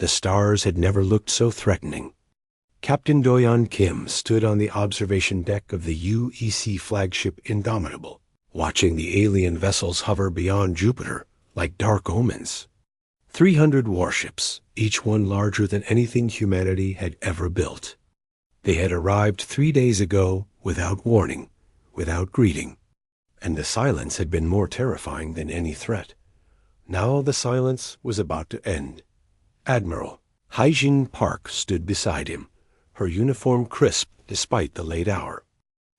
The stars had never looked so threatening. Captain Doyon Kim stood on the observation deck of the UEC flagship Indomitable, watching the alien vessels hover beyond Jupiter like dark omens. 300 warships, each one larger than anything humanity had ever built. They had arrived 3 days ago without warning, without greeting, and the silence had been more terrifying than any threat. Now the silence was about to end. Admiral Haijin Park stood beside him, her uniform crisp despite the late hour.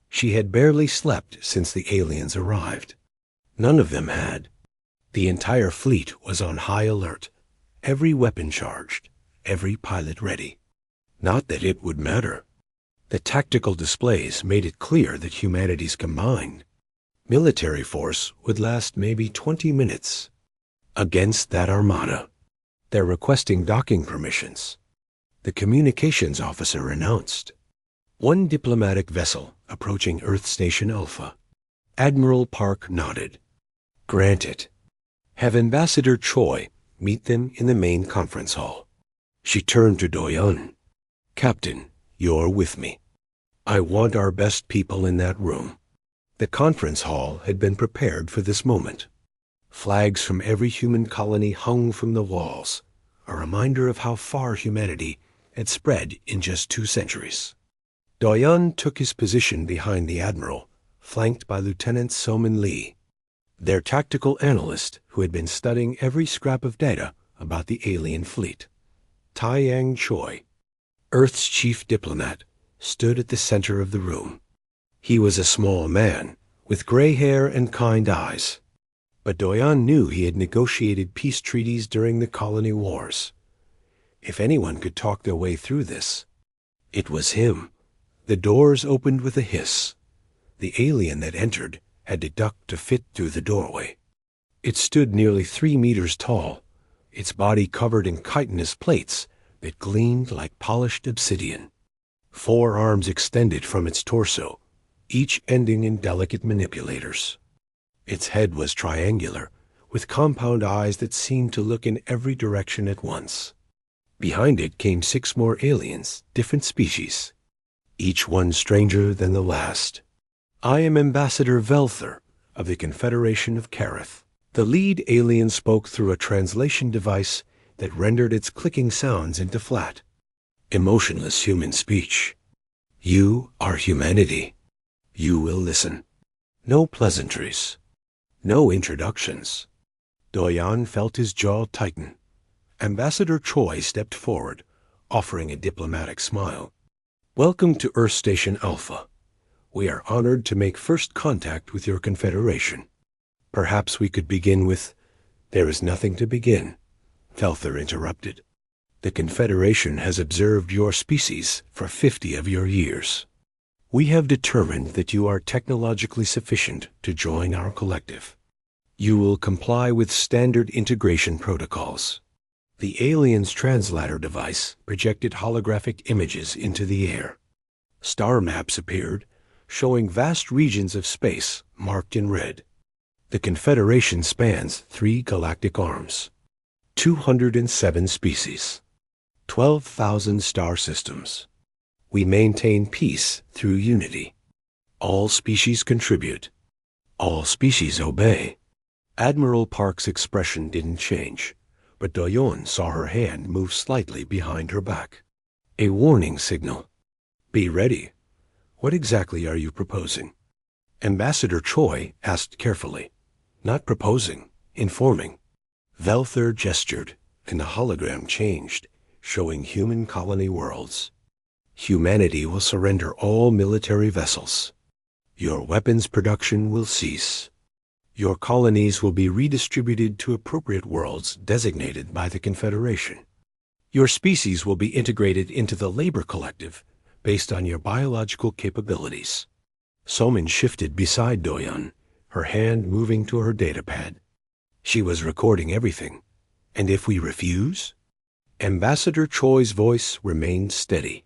She had barely slept since the aliens arrived. None of them had. The entire fleet was on high alert, every weapon charged, every pilot ready. Not that it would matter. The tactical displays made it clear that humanity's combined military force would last maybe 20 minutes. Against that armada, they're requesting docking permissions. The communications officer announced. One diplomatic vessel approaching Earth Station Alpha. Admiral Park nodded. Granted. Have Ambassador Choi meet them in the main conference hall. She turned to Doyon. Captain, you're with me. I want our best people in that room. The conference hall had been prepared for this moment. Flags from every human colony hung from the walls, a reminder of how far humanity had spread in just 2 centuries. Doyon took his position behind the admiral, flanked by Lieutenant Somin Lee, their tactical analyst who had been studying every scrap of data about the alien fleet. Taiyang Choi, Earth's chief diplomat, stood at the center of the room. He was a small man, with gray hair and kind eyes. But Doyon knew he had negotiated peace treaties during the colony wars. If anyone could talk their way through this, it was him. The doors opened with a hiss. The alien that entered had to duck to fit through the doorway. It stood nearly 3 meters tall, its body covered in chitinous plates that gleamed like polished obsidian. 4 arms extended from its torso, each ending in delicate manipulators. Its head was triangular, with compound eyes that seemed to look in every direction at once. Behind it came 6 more aliens, different species, each one stranger than the last. I am Ambassador Velther of the Confederation of Kareth. The lead alien spoke through a translation device that rendered its clicking sounds into flat, emotionless human speech. You are humanity. You will listen. No pleasantries. No introductions. Doyon felt his jaw tighten. Ambassador Choi stepped forward, offering a diplomatic smile. Welcome to Earth Station Alpha. We are honored to make first contact with your confederation. Perhaps we could begin with— There is nothing to begin, Velther interrupted. The Confederation has observed your species for 50 of your years. We have determined that you are technologically sufficient to join our collective. You will comply with standard integration protocols. The alien's translator device projected holographic images into the air. Star maps appeared, showing vast regions of space marked in red. The Confederation spans 3 galactic arms, 207 species, 12,000 star systems. We maintain peace through unity. All species contribute. All species obey. Admiral Park's expression didn't change, but Doyon saw her hand move slightly behind her back. A warning signal. Be ready. What exactly are you proposing? Ambassador Choi asked carefully. Not proposing, informing. Velther gestured, and the hologram changed, showing human colony worlds. Humanity will surrender all military vessels. Your weapons production will cease. Your colonies will be redistributed to appropriate worlds designated by the Confederation. Your species will be integrated into the labor collective based on your biological capabilities. Somin shifted beside Doyon, her hand moving to her datapad. She was recording everything. And if we refuse? Ambassador Choi's voice remained steady.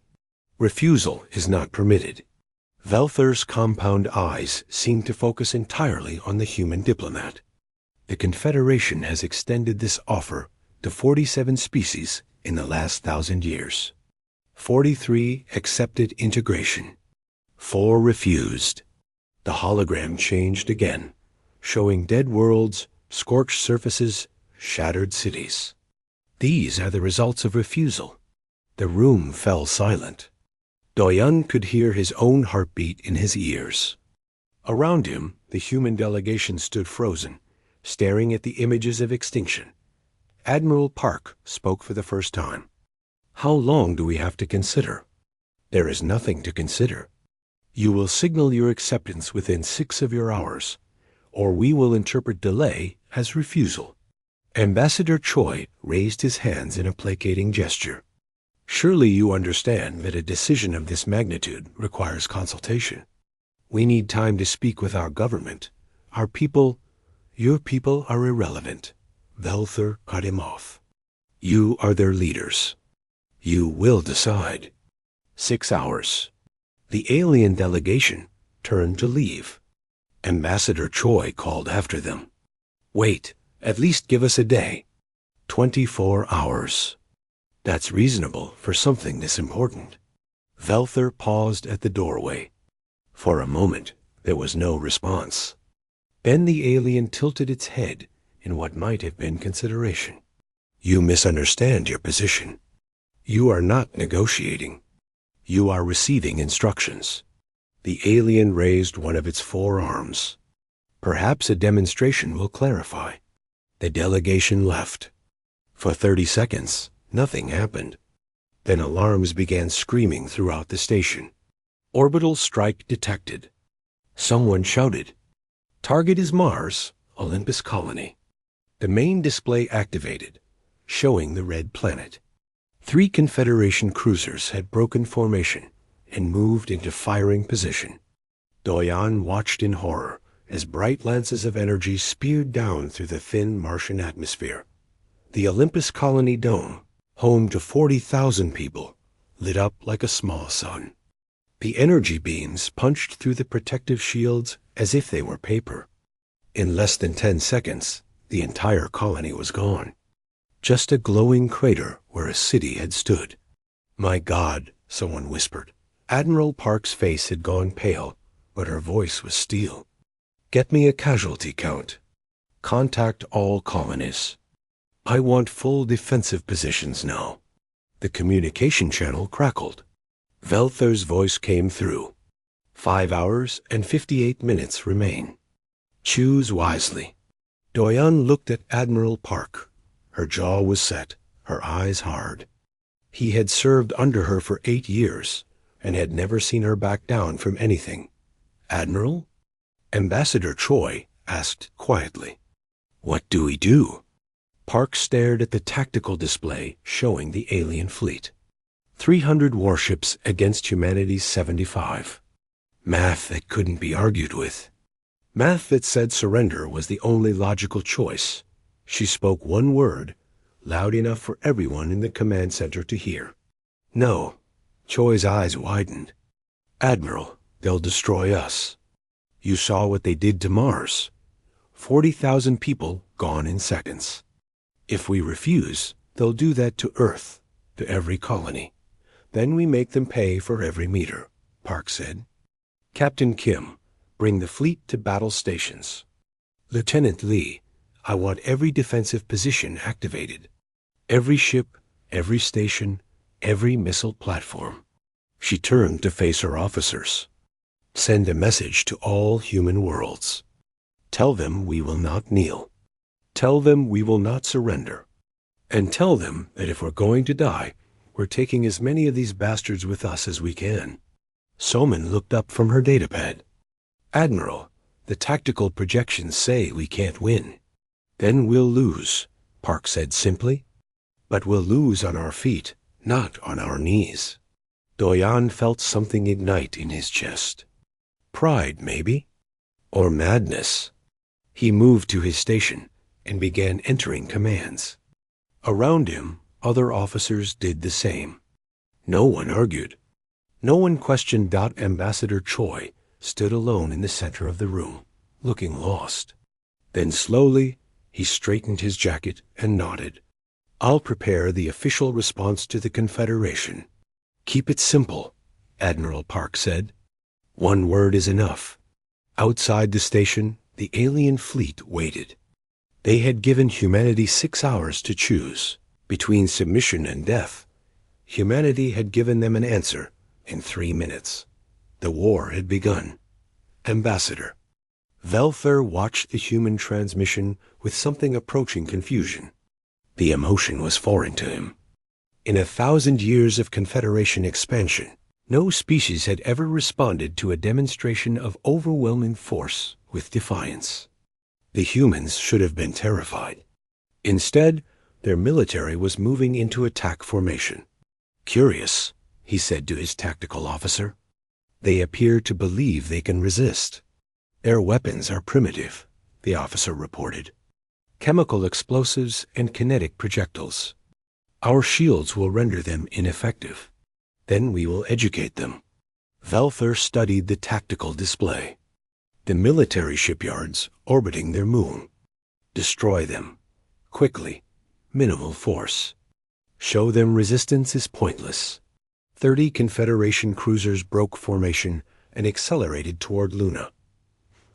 Refusal is not permitted. Velther's compound eyes seemed to focus entirely on the human diplomat. The Confederation has extended this offer to 47 species in the last 1,000 years. 43 accepted integration. 4 refused. The hologram changed again, showing dead worlds, scorched surfaces, shattered cities. These are the results of refusal. The room fell silent. Doyan could hear his own heartbeat in his ears. Around him, the human delegation stood frozen, staring at the images of extinction. Admiral Park spoke for the first time. "How long do we have to consider?" "There is nothing to consider. You will signal your acceptance within 6 of your hours, or we will interpret delay as refusal." Ambassador Choi raised his hands in a placating gesture. "Surely you understand that a decision of this magnitude requires consultation. We need time to speak with our government. Our people, your people are irrelevant." Velther cut him off. "You are their leaders. You will decide." 6 hours. The alien delegation turned to leave. Ambassador Choi called after them. "Wait, at least give us a day." 24 hours. That's reasonable for something this important. Velther paused at the doorway. For a moment, there was no response. Then the alien tilted its head in what might have been consideration. "You misunderstand your position. You are not negotiating. You are receiving instructions." The alien raised one of its 4 arms. "Perhaps a demonstration will clarify." The delegation left. For 30 seconds, nothing happened. Then alarms began screaming throughout the station. "Orbital strike detected." Someone shouted, "Target is Mars, Olympus colony." The main display activated, showing the red planet. 3 Confederation cruisers had broken formation and moved into firing position. Doyan watched in horror as bright lances of energy speared down through the thin Martian atmosphere. The Olympus colony dome, home to 40,000 people, lit up like a small sun. The energy beams punched through the protective shields as if they were paper. In less than 10 seconds, the entire colony was gone. Just a glowing crater where a city had stood. "My God," someone whispered. Admiral Park's face had gone pale, but her voice was steel. "Get me a casualty count. Contact all colonies. I want full defensive positions now." The communication channel crackled. Velther's voice came through. 5 hours and 58 minutes remain. Choose wisely." Doyan looked at Admiral Park. Her jaw was set, her eyes hard. He had served under her for 8 years and had never seen her back down from anything. "Admiral?" Ambassador Choi asked quietly. "What do we do?" Park stared at the tactical display showing the alien fleet. 300 warships against humanity's 75. Math that couldn't be argued with. Math that said surrender was the only logical choice. She spoke one word, loud enough for everyone in the command center to hear. "No." Choi's eyes widened. "Admiral, they'll destroy us. You saw what they did to Mars. 40,000 people gone in seconds. If we refuse, they'll do that to Earth, to every colony. Then we make them pay for every meter," Park said. "Captain Kim, bring the fleet to battle stations. Lieutenant Lee, I want every defensive position activated. Every ship, every station, every missile platform." She turned to face her officers. "Send a message to all human worlds. Tell them we will not kneel. Tell them we will not surrender. And tell them that if we're going to die, we're taking as many of these bastards with us as we can." Soman looked up from her datapad. "Admiral, the tactical projections say we can't win." "Then we'll lose," Park said simply. "But we'll lose on our feet, not on our knees." Doyan felt something ignite in his chest. Pride, maybe? Or madness? He moved to his station and began entering commands. Around him, other officers did the same. No one argued. No one questioned. Ambassador Choi stood alone in the center of the room, looking lost. Then slowly, he straightened his jacket and nodded. I'll prepare the official response to the Confederation. Keep it simple, Admiral Park said. One word is enough. Outside the station, the alien fleet waited. They had given humanity 6 hours to choose. Between submission and death, humanity had given them an answer in 3 minutes. The war had begun. Ambassador. Velther watched the human transmission with something approaching confusion. The emotion was foreign to him. In 1,000 years of Confederation expansion, no species had ever responded to a demonstration of overwhelming force with defiance. The humans should have been terrified. Instead, their military was moving into attack formation. Curious, he said to his tactical officer. They appear to believe they can resist. Their weapons are primitive, the officer reported. Chemical explosives and kinetic projectiles. Our shields will render them ineffective. Then we will educate them. Velther studied the tactical display. The military shipyards orbiting their moon. Destroy them. Quickly. Minimal force. Show them resistance is pointless. 30 Confederation cruisers broke formation and accelerated toward Luna.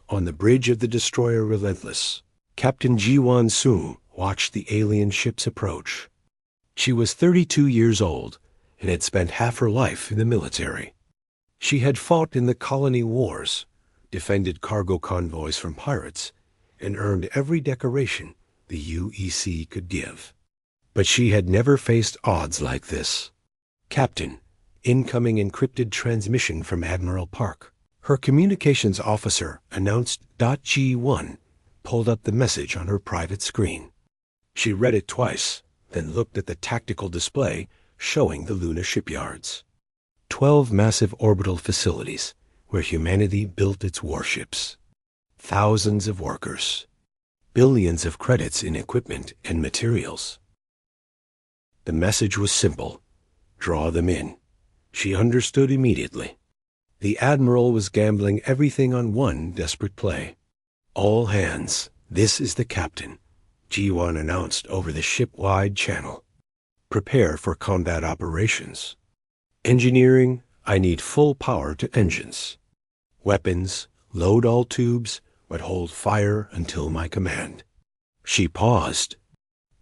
On the bridge of the destroyer Relentless, Captain Ji-Wan Sung watched the alien ships approach. She was 32 years old and had spent half her life in the military. She had fought in the colony wars, defended cargo convoys from pirates, and earned every decoration the UEC could give. But she had never faced odds like this. Captain, incoming encrypted transmission from Admiral Park. Her communications officer announced .G1 pulled up the message on her private screen. She read it twice, then looked at the tactical display showing the Luna shipyards. 12 massive orbital facilities where humanity built its warships. Thousands of workers. Billions of credits in equipment and materials. The message was simple. Draw them in. She understood immediately. The Admiral was gambling everything on one desperate play. All hands, this is the captain, G1 announced over the ship-wide channel. Prepare for combat operations. Engineering, I need full power to engines. Weapons, load all tubes, but hold fire until my command. She paused.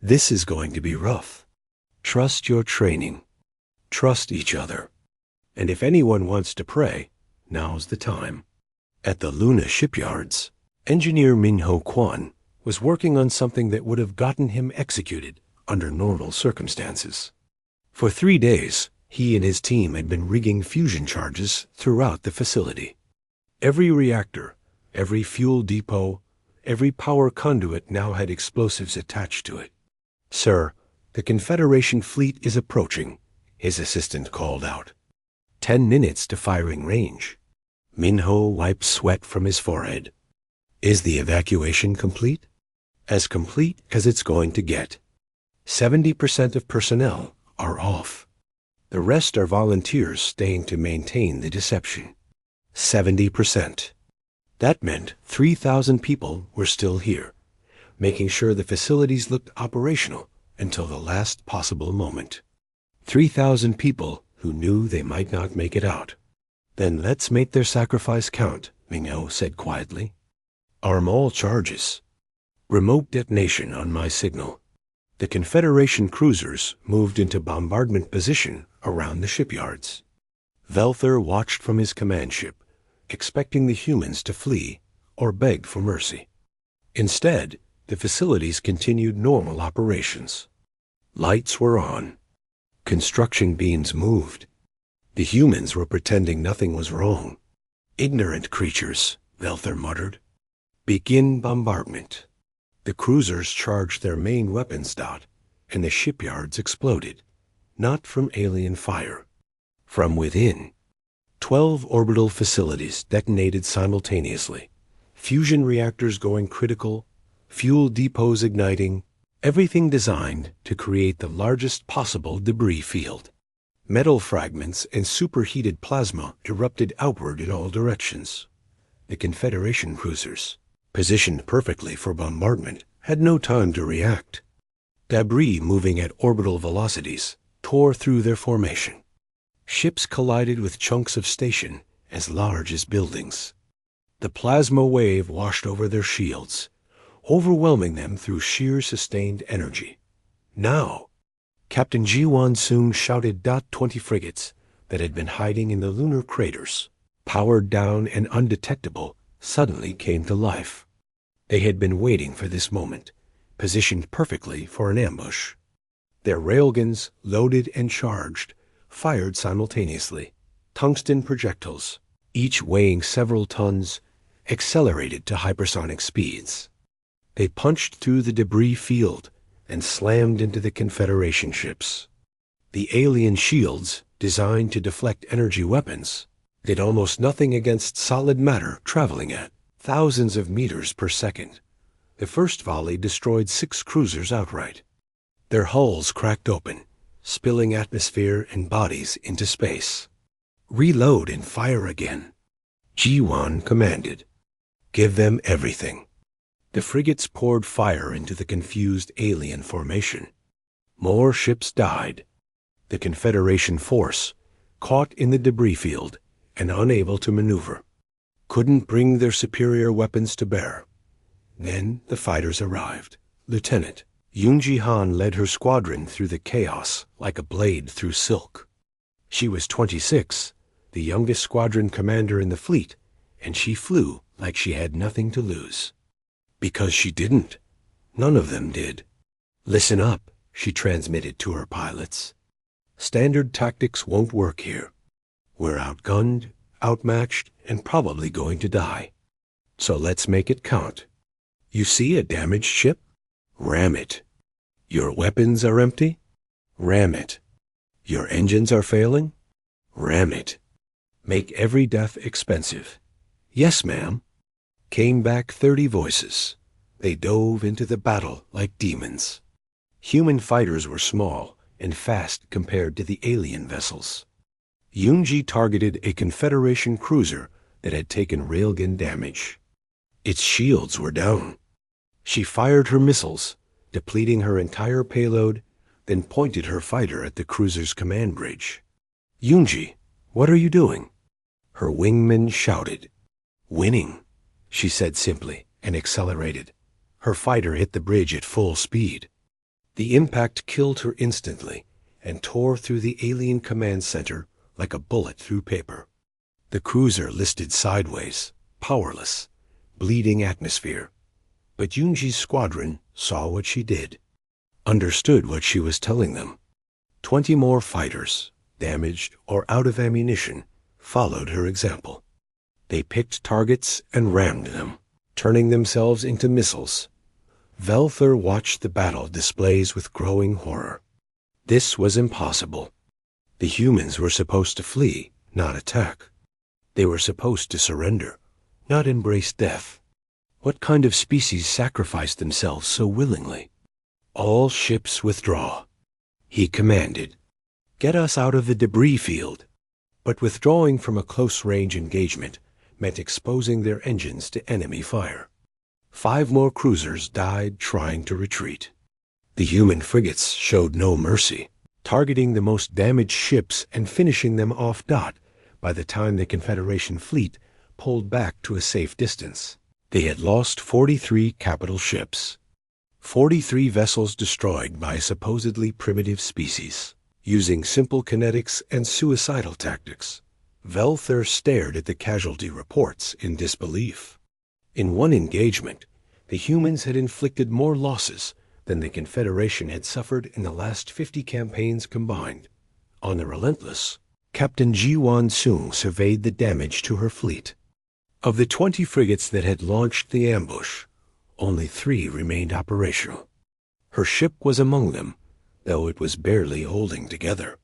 This is going to be rough. Trust your training. Trust each other. And if anyone wants to pray, now's the time. At the Luna shipyards, engineer Minho Kwan was working on something that would have gotten him executed under normal circumstances. For 3 days, he and his team had been rigging fusion charges throughout the facility. Every reactor, every fuel depot, every power conduit now had explosives attached to it. Sir, the Confederation fleet is approaching, his assistant called out. 10 minutes to firing range. Minho wiped sweat from his forehead. Is the evacuation complete? As complete as it's going to get. 70% of personnel are off. The rest are volunteers staying to maintain the deception. 70%. That meant 3,000 people were still here, making sure the facilities looked operational until the last possible moment. 3,000 people who knew they might not make it out. Then let's make their sacrifice count, Minho said quietly. Arm all charges. Remote detonation on my signal. The Confederation cruisers moved into bombardment position around the shipyards. Velther watched from his command ship, expecting the humans to flee or beg for mercy. Instead, the facilities continued normal operations. Lights were on. Construction beams moved. The humans were pretending nothing was wrong. Ignorant creatures, Velther muttered. Begin bombardment. The cruisers charged their main weapons, and the shipyards exploded. Not from alien fire. From within. 12 orbital facilities detonated simultaneously. Fusion reactors going critical, fuel depots igniting, everything designed to create the largest possible debris field. Metal fragments and superheated plasma erupted outward in all directions. The Confederation cruisers, positioned perfectly for bombardment, had no time to react. Debris moving at orbital velocities tore through their formation. Ships collided with chunks of station as large as buildings. The plasma wave washed over their shields, overwhelming them through sheer sustained energy. Now, Captain Jiwan soon shouted .20 frigates that had been hiding in the lunar craters, powered down and undetectable, suddenly came to life. They had been waiting for this moment, positioned perfectly for an ambush. Their railguns, loaded and charged, fired simultaneously. Tungsten projectiles, each weighing several tons, accelerated to hypersonic speeds. They punched through the debris field and slammed into the Confederation ships. The alien shields, designed to deflect energy weapons, did almost nothing against solid matter traveling at thousands of meters per second. The first volley destroyed 6 cruisers outright. Their hulls cracked open, spilling atmosphere and bodies into space. "Reload and fire again," Jiwan commanded. "Give them everything." The frigates poured fire into the confused alien formation. More ships died. The Confederation force, caught in the debris field and unable to maneuver, couldn't bring their superior weapons to bear. Then the fighters arrived. Lieutenant Yoonji Han led her squadron through the chaos like a blade through silk. She was 26, the youngest squadron commander in the fleet, and she flew like she had nothing to lose. Because she didn't. None of them did. "Listen up," she transmitted to her pilots. "Standard tactics won't work here. We're outgunned, outmatched, and probably going to die. So let's make it count. You see a damaged ship? Ram it. Your weapons are empty? Ram it. Your engines are failing? Ram it. Make every death expensive." "Yes, ma'am," came back 30 voices. They dove into the battle like demons. Human fighters were small and fast compared to the alien vessels. Yoonji targeted a Confederation cruiser that had taken railgun damage. Its shields were down. She fired her missiles, depleting her entire payload, then pointed her fighter at the cruiser's command bridge. "Yoonji, what are you doing?" Her wingman shouted. "Winning," she said simply, and accelerated. Her fighter hit the bridge at full speed. The impact killed her instantly and tore through the alien command center like a bullet through paper. The cruiser listed sideways, powerless, bleeding atmosphere. But Yoonji's squadron saw what she did, understood what she was telling them. 20 more fighters, damaged or out of ammunition, followed her example. They picked targets and rammed them, turning themselves into missiles. Velther watched the battle displays with growing horror. This was impossible. The humans were supposed to flee, not attack. They were supposed to surrender, not embrace death. What kind of species sacrificed themselves so willingly? "All ships withdraw," he commanded. "Get us out of the debris field." But withdrawing from a close-range engagement meant exposing their engines to enemy fire. 5 more cruisers died trying to retreat. The human frigates showed no mercy, targeting the most damaged ships and finishing them off by the time the Confederation fleet pulled back to a safe distance. They had lost 43 capital ships. 43 vessels destroyed by a supposedly primitive species. Using simple kinetics and suicidal tactics, Velther stared at the casualty reports in disbelief. In one engagement, the humans had inflicted more losses than the Confederation had suffered in the last 50 campaigns combined. On the Relentless, Captain Jiwan Sung surveyed the damage to her fleet. Of the 20 frigates that had launched the ambush, only 3 remained operational. Her ship was among them, though it was barely holding together.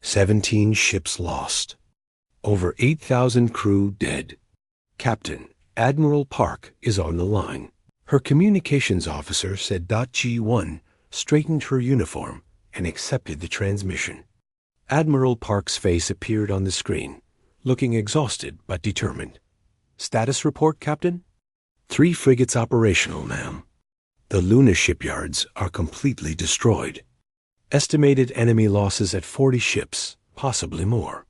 17 ships lost. Over 8,000 crew dead. Captain Admiral Park is on the line. Her communications officer said G1 straightened her uniform and accepted the transmission. Admiral Park's face appeared on the screen, looking exhausted but determined. "Status report, Captain?" 3 frigates operational, ma'am. The Luna shipyards are completely destroyed. Estimated enemy losses at 40 ships, possibly more.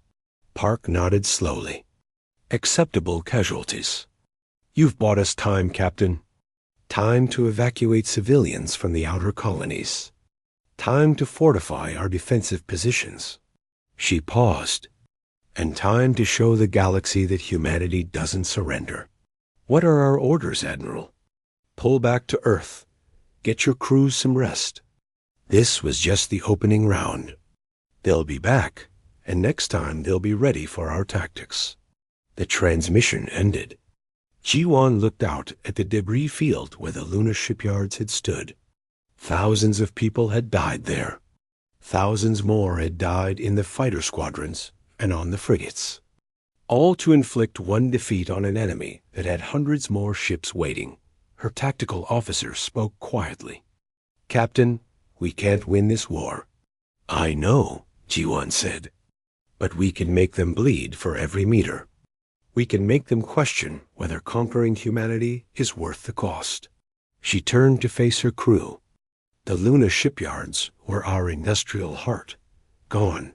Park nodded slowly. Acceptable casualties. You've bought us time, Captain. Time to evacuate civilians from the outer colonies. Time to fortify our defensive positions. She paused. And time to show the galaxy that humanity doesn't surrender. What are our orders, Admiral? Pull back to Earth. Get your crews some rest. This was just the opening round. They'll be back, and next time they'll be ready for our tactics. The transmission ended. Ji-Wan looked out at the debris field where the Luna shipyards had stood. Thousands of people had died there. Thousands more had died in the fighter squadrons and on the frigates. All to inflict one defeat on an enemy that had hundreds more ships waiting. Her tactical officer spoke quietly. Captain, we can't win this war. I know, Ji-Wan said. But we can make them bleed for every meter. We can make them question whether conquering humanity is worth the cost. She turned to face her crew. The Luna shipyards were our industrial heart. Gone.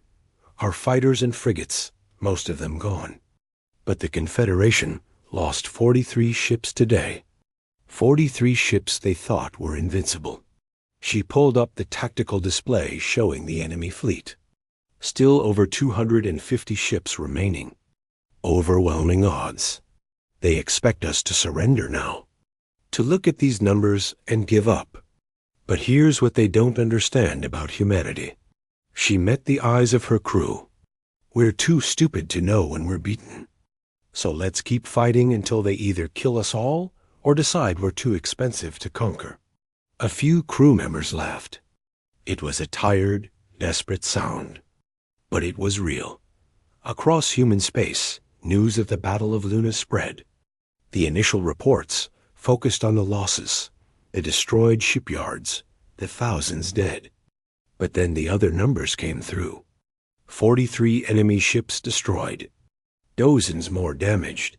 Our fighters and frigates, most of them gone. But the Confederation lost 43 ships today. 43 ships they thought were invincible. She pulled up the tactical display showing the enemy fleet. Still over 250 ships remaining. Overwhelming odds. They expect us to surrender now. To look at these numbers and give up. But here's what they don't understand about humanity. She met the eyes of her crew. We're too stupid to know when we're beaten. So let's keep fighting until they either kill us all or decide we're too expensive to conquer. A few crew members laughed. It was a tired, desperate sound. But it was real. Across human space, news of the Battle of Luna spread. The initial reports focused on the losses, the destroyed shipyards, the thousands dead. But then the other numbers came through. 43 enemy ships destroyed. Dozens more damaged.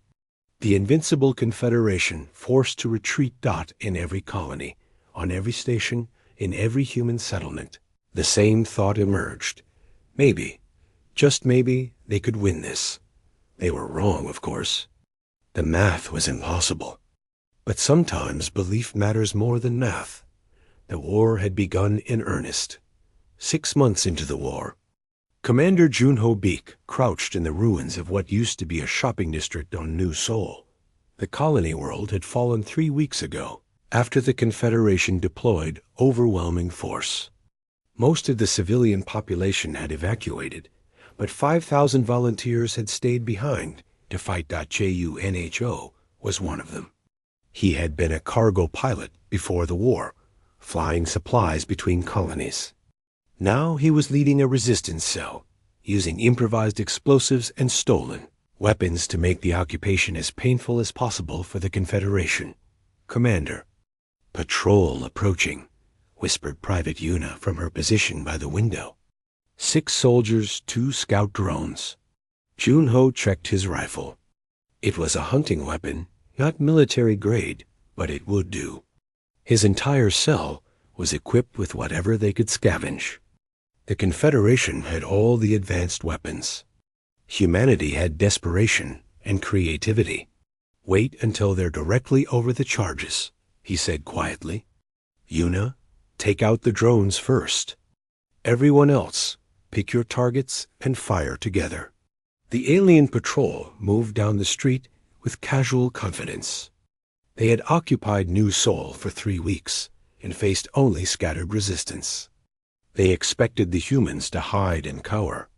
The invincible Confederation forced to retreat. In every colony, on every station, in every human settlement. The same thought emerged. Maybe, just maybe, they could win this. They were wrong, of course. The math was impossible. But sometimes belief matters more than math. The war had begun in earnest. 6 months into the war, Commander Junho Beek crouched in the ruins of what used to be a shopping district on New Seoul. The colony world had fallen 3 weeks ago, after the Confederation deployed overwhelming force. Most of the civilian population had evacuated, but 5,000 volunteers had stayed behind to fight. Junho was one of them. He had been a cargo pilot before the war, flying supplies between colonies. Now he was leading a resistance cell, using improvised explosives and stolen weapons to make the occupation as painful as possible for the Confederation. Commander. Patrol approaching, whispered Private Yuna from her position by the window. 6 soldiers, 2 scout drones. Junho checked his rifle. It was a hunting weapon, not military grade, but it would do. His entire cell was equipped with whatever they could scavenge. The Confederation had all the advanced weapons. Humanity had desperation and creativity. Wait until they're directly over the charges, he said quietly. Yuna, take out the drones first. Everyone else, pick your targets and fire together. The alien patrol moved down the street with casual confidence. They had occupied New Seoul for 3 weeks and faced only scattered resistance. They expected the humans to hide and cower.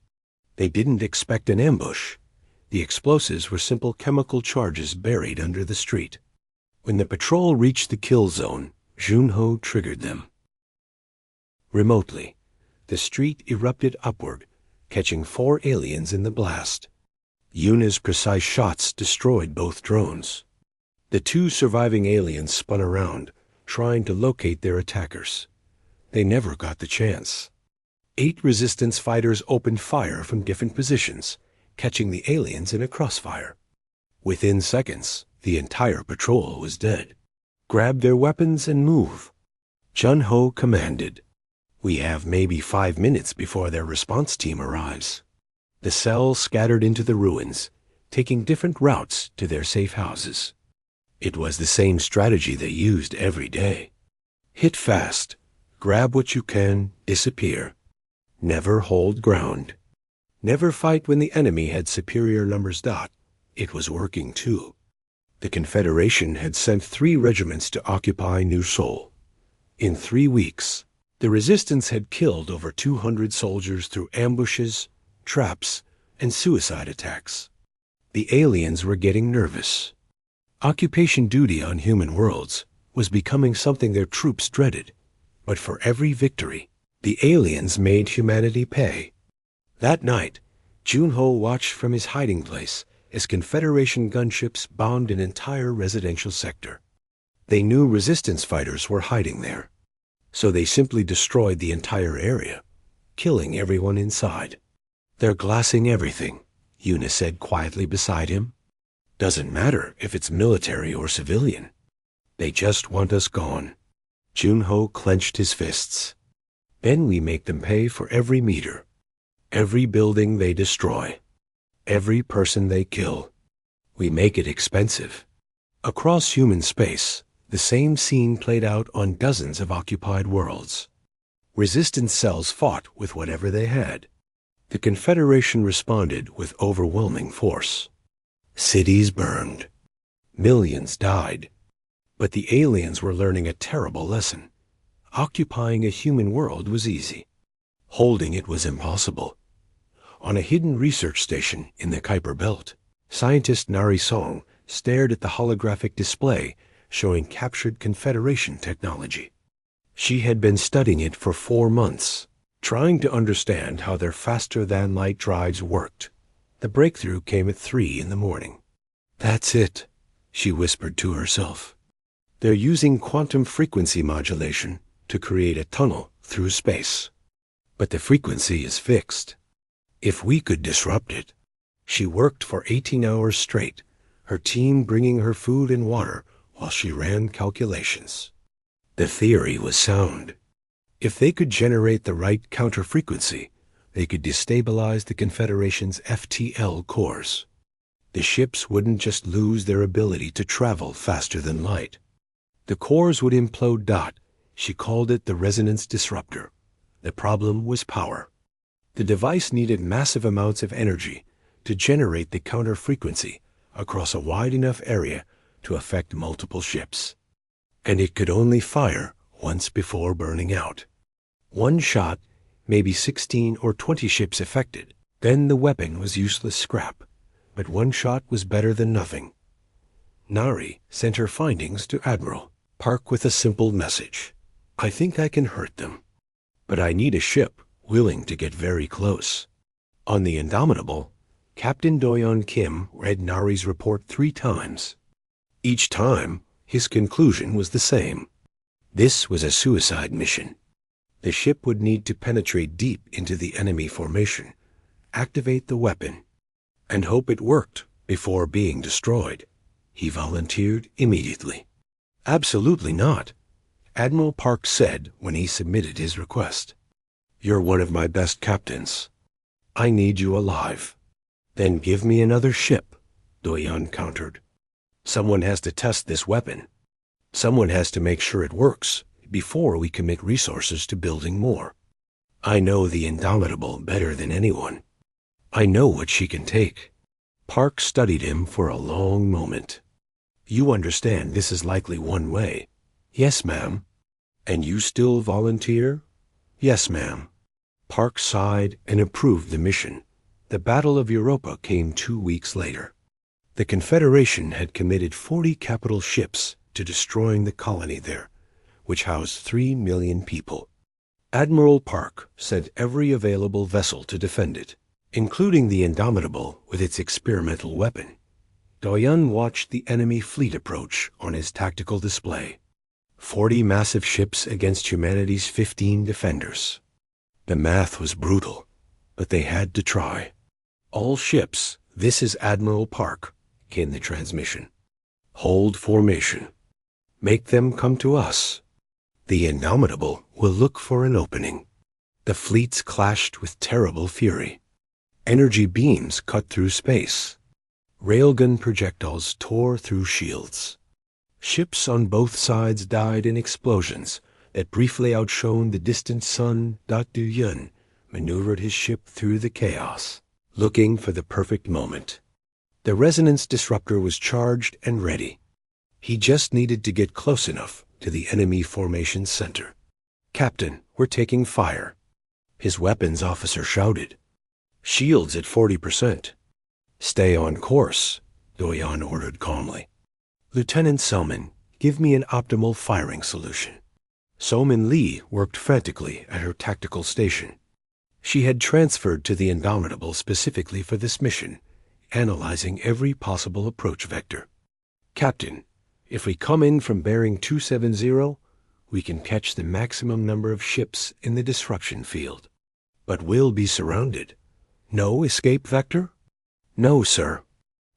They didn't expect an ambush. The explosives were simple chemical charges buried under the street. When the patrol reached the kill zone, Junho triggered them. Remotely, the street erupted upward, catching 4 aliens in the blast. Yuna's precise shots destroyed both drones. The 2 surviving aliens spun around, trying to locate their attackers. They never got the chance. 8 resistance fighters opened fire from different positions, catching the aliens in a crossfire. Within seconds, the entire patrol was dead. Grab their weapons and move, Jun-Ho commanded. We have maybe 5 minutes before their response team arrives. The cells scattered into the ruins, taking different routes to their safe houses. It was the same strategy they used every day. Hit fast, grab what you can, disappear. Never hold ground. Never fight when the enemy had superior numbers. It was working too. The Confederation had sent 3 regiments to occupy New Seoul. In 3 weeks, the resistance had killed over 200 soldiers through ambushes, traps, and suicide attacks. The aliens were getting nervous. Occupation duty on human worlds was becoming something their troops dreaded, but for every victory, the aliens made humanity pay. That night, Jun-Ho watched from his hiding place as Confederation gunships bombed an entire residential sector. They knew resistance fighters were hiding there, so they simply destroyed the entire area, killing everyone inside. They're glassing everything, Yuna said quietly beside him. Doesn't matter if it's military or civilian. They just want us gone. Jun-Ho clenched his fists. Then we make them pay for every meter, every building they destroy, every person they kill. We make it expensive. Across human space, the same scene played out on dozens of occupied worlds. Resistance cells fought with whatever they had. The Confederation responded with overwhelming force. Cities burned. Millions died. But the aliens were learning a terrible lesson. Occupying a human world was easy. Holding it was impossible. On a hidden research station in the Kuiper Belt, scientist Narration stared at the holographic display showing captured Confederation technology. She had been studying it for 4 months, trying to understand how their faster-than-light drives worked. The breakthrough came at 3 in the morning. That's it, she whispered to herself. They're using quantum frequency modulation to create a tunnel through space. But the frequency is fixed. If we could disrupt it. She worked for 18 hours straight, her team bringing her food and water while she ran calculations. The theory was sound. If they could generate the right counter-frequency, they could destabilize the Confederation's FTL cores. The ships wouldn't just lose their ability to travel faster than light. The cores would implode. She called it the resonance disruptor. The problem was power. The device needed massive amounts of energy to generate the counter-frequency across a wide enough area to affect multiple ships. And it could only fire once before burning out. One shot, maybe 16 or 20 ships affected. Then the weapon was useless scrap, but one shot was better than nothing. Nari sent her findings to Admiral Park with a simple message. I think I can hurt them, but I need a ship willing to get very close. On the Indomitable, Captain Doyeon Kim read Nari's report 3 times. Each time, his conclusion was the same. This was a suicide mission. The ship would need to penetrate deep into the enemy formation, activate the weapon, and hope it worked before being destroyed. He volunteered immediately. Absolutely not, Admiral Park said when he submitted his request. You're one of my best captains. I need you alive. Then give me another ship, Doyeon countered. Someone has to test this weapon. Someone has to make sure it works before we commit resources to building more. I know the Indomitable better than anyone. I know what she can take. Park studied him for a long moment. You understand this is likely one way. Yes, ma'am. And you still volunteer? Yes, ma'am. Park sighed and approved the mission. The Battle of Europa came 2 weeks later. The Confederation had committed 40 capital ships to destroying the colony there, which housed 3 million people. Admiral Park sent every available vessel to defend it, including the Indomitable with its experimental weapon. Doyeon watched the enemy fleet approach on his tactical display. 40 massive ships against humanity's 15 defenders. The math was brutal, but they had to try. All ships, this is Admiral Park, came the transmission. Hold formation. Make them come to us. The Indomitable will look for an opening. The fleets clashed with terrible fury. Energy beams cut through space. Railgun projectiles tore through shields. Ships on both sides died in explosions that briefly outshone the distant sun. Du Yun maneuvered his ship through the chaos, looking for the perfect moment. The resonance disruptor was charged and ready. He just needed to get close enough to the enemy formation center. "Captain, we're taking fire," his weapons officer shouted. "Shields at 40%. "Stay on course," Doyan ordered calmly. "Lieutenant Selman, give me an optimal firing solution." Somin Lee worked frantically at her tactical station. She had transferred to the Indomitable specifically for this mission, analyzing every possible approach vector. "Captain, if we come in from bearing 270, we can catch the maximum number of ships in the disruption field. But we'll be surrounded. No escape vector?" "No, sir."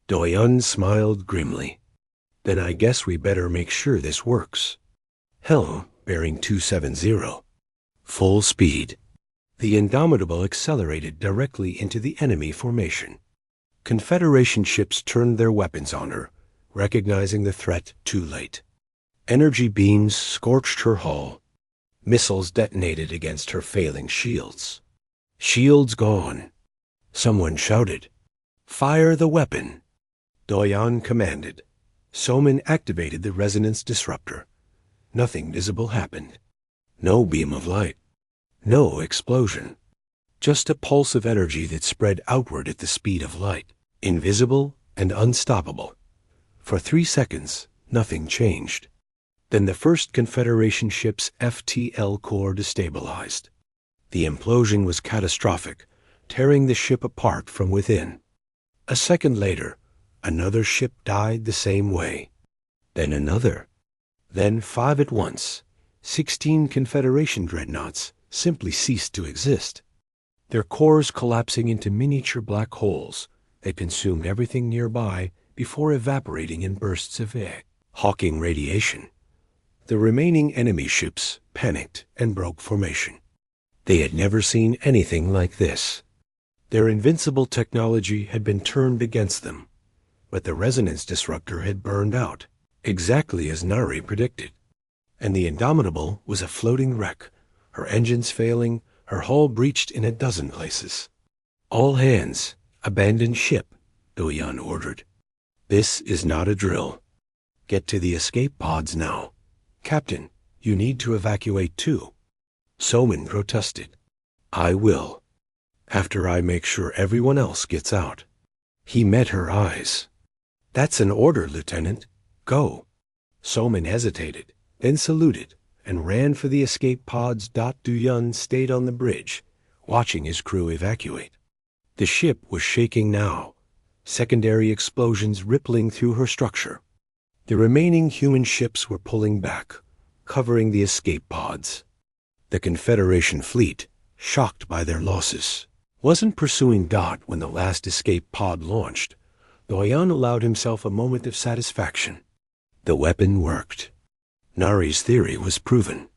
Doyan smiled grimly. "Then I guess we better make sure this works." Helm, bearing 270. Full speed. The Indomitable accelerated directly into the enemy formation. Confederation ships turned their weapons on her, recognizing the threat too late. Energy beams scorched her hull. Missiles detonated against her failing shields. Shields gone. Someone shouted, "Fire the weapon!" Doyan commanded. Somin activated the resonance disruptor. Nothing visible happened. No beam of light. No explosion. Just a pulse of energy that spread outward at the speed of light, invisible and unstoppable. For 3 seconds, nothing changed. Then the first Confederation ship's FTL core destabilized. The implosion was catastrophic, tearing the ship apart from within. A second later, another ship died the same way. Then another. Then 5 at once. 16 Confederation dreadnoughts simply ceased to exist. Their cores collapsing into miniature black holes that consumed everything nearby before evaporating in bursts of air, hawking radiation. The remaining enemy ships panicked and broke formation. They had never seen anything like this. Their invincible technology had been turned against them, but the resonance disruptor had burned out, exactly as Nari predicted. And the Indomitable was a floating wreck, her engines failing, her hull breached in a dozen places. "All hands, abandon ship," Doyan ordered. "This is not a drill. Get to the escape pods now. Captain, you need to evacuate too." Somin protested. "I will, after I make sure everyone else gets out." He met her eyes. "That's an order, Lieutenant. Go." Somin hesitated, then saluted, and ran for the escape pods. Doyan stayed on the bridge, watching his crew evacuate. The ship was shaking now, secondary explosions rippling through her structure. The remaining human ships were pulling back, covering the escape pods. The Confederation fleet, shocked by their losses, wasn't pursuing Dot when the last escape pod launched. Doyan allowed himself a moment of satisfaction. The weapon worked. Nari's theory was proven.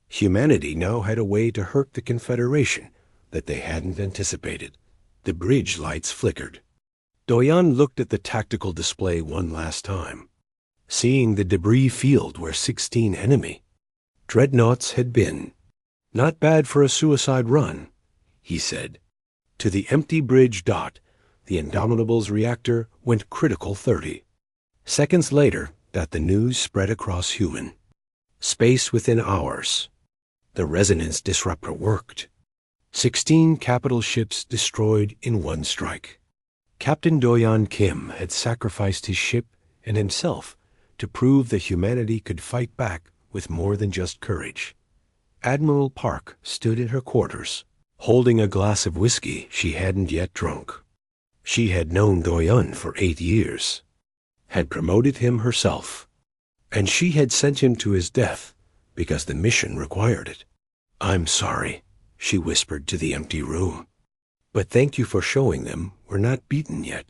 Humanity now had a way to hurt the Confederation that they hadn't anticipated. The bridge lights flickered. Doyan looked at the tactical display one last time, seeing the debris field where 16 enemy dreadnoughts had been. "Not bad for a suicide run," he said. To the empty bridge. The Indomitable's reactor went critical 30. Seconds later, the news spread across human space within hours. The resonance disruptor worked. 16 capital ships destroyed in one strike. Captain Doyan Kim had sacrificed his ship and himself to prove that humanity could fight back with more than just courage. Admiral Park stood in her quarters, holding a glass of whiskey she hadn't yet drunk. She had known Doyan for 8 years, had promoted him herself, and she had sent him to his death because the mission required it. "I'm sorry," she whispered to the empty room. "But thank you for showing them we're not beaten yet."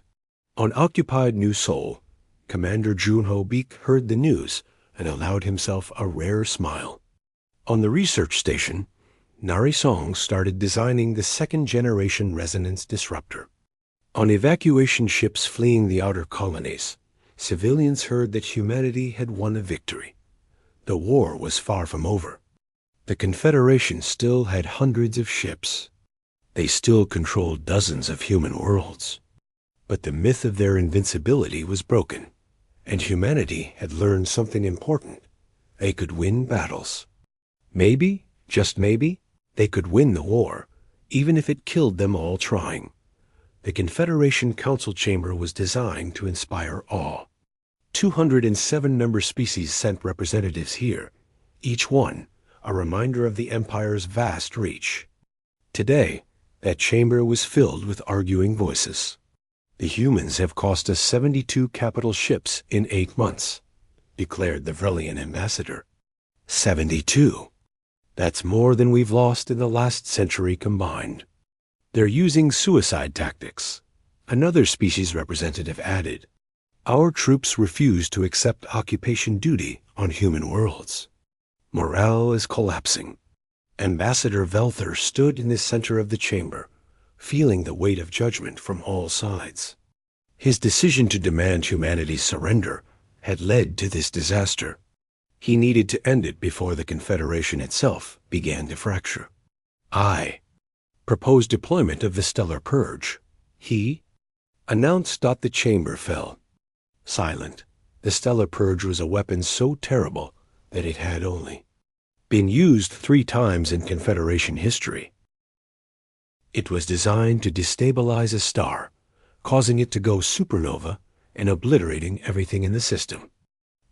On occupied New Seoul, Commander Junho Beek heard the news and allowed himself a rare smile. On the research station, Narration started designing the second-generation resonance disruptor. On evacuation ships fleeing the outer colonies, civilians heard that humanity had won a victory. The war was far from over. The Confederation still had hundreds of ships. They still controlled dozens of human worlds. But the myth of their invincibility was broken, and humanity had learned something important. They could win battles. Maybe, just maybe, they could win the war, even if it killed them all trying. The Confederation Council Chamber was designed to inspire awe. 207 number species sent representatives here, each one a reminder of the Empire's vast reach. Today, that chamber was filled with arguing voices. The humans have cost us 72 capital ships in 8 months, declared the Vrelian ambassador. 72. That's more than we've lost in the last century combined. They're using suicide tactics, another species representative added. Our troops refuse to accept occupation duty on human worlds. Morale is collapsing. Ambassador Velther stood in the center of the chamber, feeling the weight of judgment from all sides. His decision to demand humanity's surrender had led to this disaster. He needed to end it before the Confederation itself began to fracture. I proposed deployment of the Stellar Purge. He announced. The chamber fell. Silent. The Stellar Purge was a weapon so terrible that it had only been used 3 times in Confederation history. It was designed to destabilize a star, causing it to go supernova and obliterating everything in the system.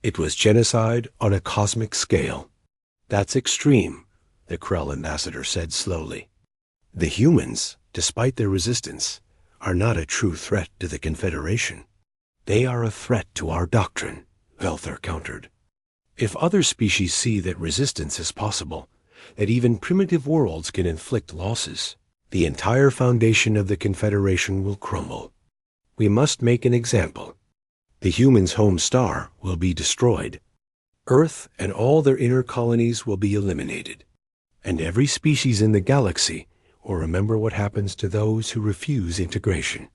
It was genocide on a cosmic scale. That's extreme, the Krell ambassador said slowly. The humans, despite their resistance, are not a true threat to the Confederation. They are a threat to our doctrine, Velther countered. If other species see that resistance is possible, that even primitive worlds can inflict losses, the entire foundation of the Confederation will crumble. We must make an example. The humans' home star will be destroyed. Earth and all their inner colonies will be eliminated. And every species in the galaxy will remember what happens to those who refuse integration.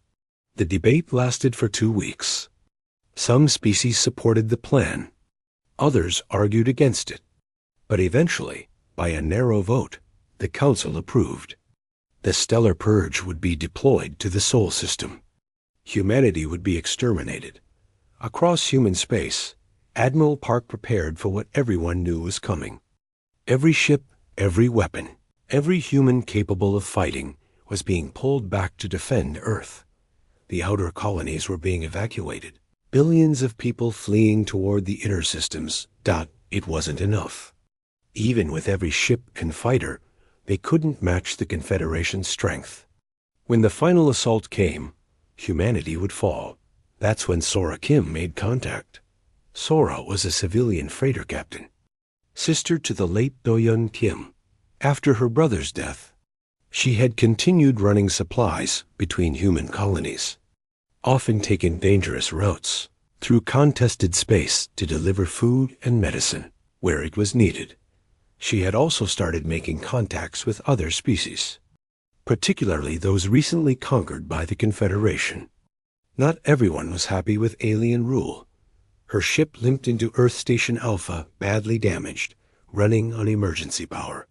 The debate lasted for 2 weeks. Some species supported the plan. Others argued against it. But eventually, by a narrow vote, the Council approved. The Stellar Purge would be deployed to the Sol system. Humanity would be exterminated. Across human space, Admiral Park prepared for what everyone knew was coming. Every ship, every weapon, every human capable of fighting was being pulled back to defend Earth. The outer colonies were being evacuated. Billions of people fleeing toward the inner systems. It wasn't enough. Even with every ship and fighter, they couldn't match the Confederation's strength. When the final assault came, humanity would fall. That's when Sora Kim made contact. Sora was a civilian freighter captain, sister to the late Do-Yeon Kim. After her brother's death, she had continued running supplies between human colonies, often taken dangerous routes through contested space to deliver food and medicine where it was needed. She had also started making contacts with other species, particularly those recently conquered by the Confederation. Not everyone was happy with alien rule. Her ship limped into Earth Station Alpha, badly damaged, running on emergency power.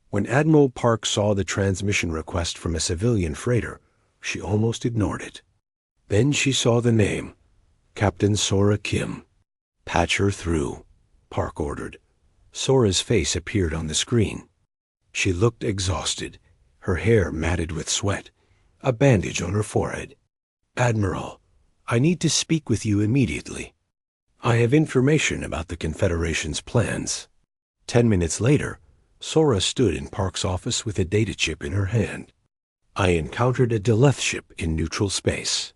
When Admiral Park saw the transmission request from a civilian freighter, she almost ignored it. Then she saw the name, Captain Sora Kim. "Patch her through," Park ordered. Sora's face appeared on the screen. She looked exhausted, her hair matted with sweat, a bandage on her forehead. "Admiral, I need to speak with you immediately. I have information about the Confederation's plans." 10 minutes later, Sora stood in Park's office with a data chip in her hand. "I encountered a Deleth ship in neutral space.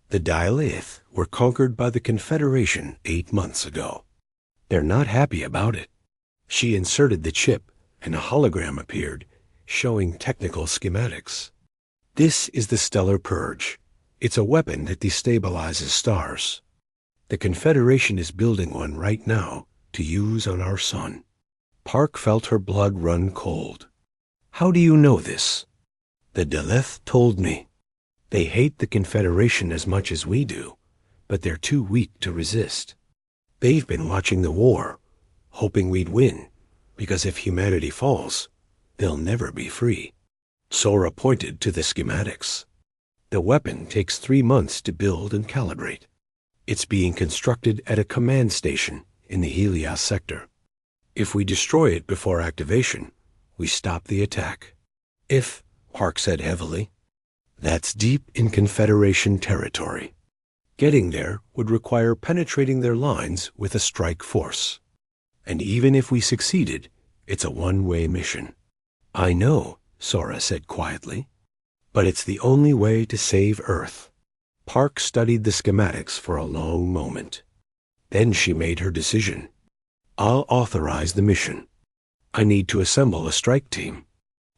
The Dilith were conquered by the Confederation 8 months ago. They're not happy about it." She inserted the chip, and a hologram appeared, showing technical schematics. "This is the Stellar Purge. It's a weapon that destabilizes stars. The Confederation is building one right now to use on our sun." Park felt her blood run cold. "How do you know this?" "The Deleth told me. They hate the Confederation as much as we do, but they're too weak to resist. They've been watching the war, hoping we'd win, because if humanity falls, they'll never be free." Sora pointed to the schematics. "The weapon takes 3 months to build and calibrate. It's being constructed at a command station in the Helios sector. If we destroy it before activation, we stop the attack." "If," Park said heavily. "That's deep in Confederation territory. Getting there would require penetrating their lines with a strike force. And even if we succeeded, it's a one-way mission." "I know," Sora said quietly. "But it's the only way to save Earth." Park studied the schematics for a long moment. Then she made her decision. "I'll authorize the mission. I need to assemble a strike team.